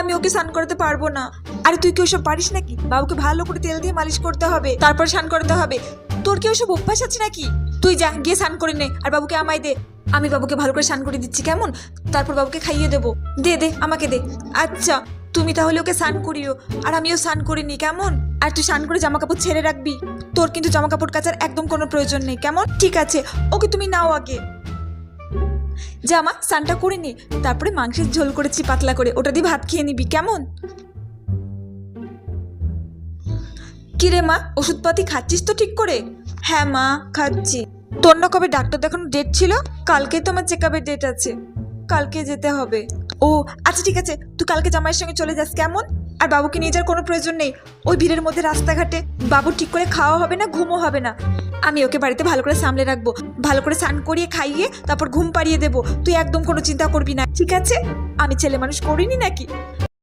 আমি ওকে স্নান করাতে পারবো না। আরে তুই কি ওসব পারিস নাকি? বাবুকে ভালো করে তেল দিয়ে মালিশ করতে হবে, তারপর স্নান করাতে হবে। তোর কি ওসব অভ্যাস আছে নাকি? তুই যা গিয়ে স্নান করে নে, আর বাবুকে আমায় দে। আমি বাবুকে ভালো করে স্নান করে দিচ্ছি, কেমন? তারপর বাবুকে খাইয়ে দেবো। দে দে আমাকে দে। আচ্ছা তুমি তাহলে ওকে স্নান করিও, আর আমিও স্নান করিনি, কেমন? আর তুই স্নান করে জামা কাপড় ছেড়ে রাখবি। তোর কিন্তু জামা কাপড় কাচার একদম কোনো প্রয়োজন নেই, কেমন? ঠিক আছে, ওকে তুমি নাও আগে। জামা স্নানটা করে নে, তারপরে মাংসের ঝোল করেছি পাতলা করে, ওটা দিয়ে ভাত খেয়ে নিবি, কেমন? কিরে মা, ওষুধপাতি খাচ্ছিস তো ঠিক করে? হ্যাঁ মা, খাচ্ছি। তোর না কবে ডাক্তার দেখানোর ডেট ছিল? কালকে তো আমার চেক আপের ডেট আছে, কালকে যেতে হবে। ও আচ্ছা ঠিক আছে, তুই কালকে জামাইয়ের সঙ্গে চলে যাস, কেমন? আর বাবুকে নিয়ে যাওয়ার কোনো প্রয়োজন নেই। ওই ভিড়ের মধ্যে রাস্তাঘাটে বাবু ঠিক করে খাওয়া হবে না, ঘুমও হবে না। আমি ওকে বাড়িতে ভালো করে সামলে রাখবো, ভালো করে স্নান করিয়ে খাইয়ে তারপর ঘুম পাড়িয়ে দেবো। তুই একদম কোনো চিন্তা করবি না, ঠিক আছে? আমি ছেলে মানুষ করিনি নাকি?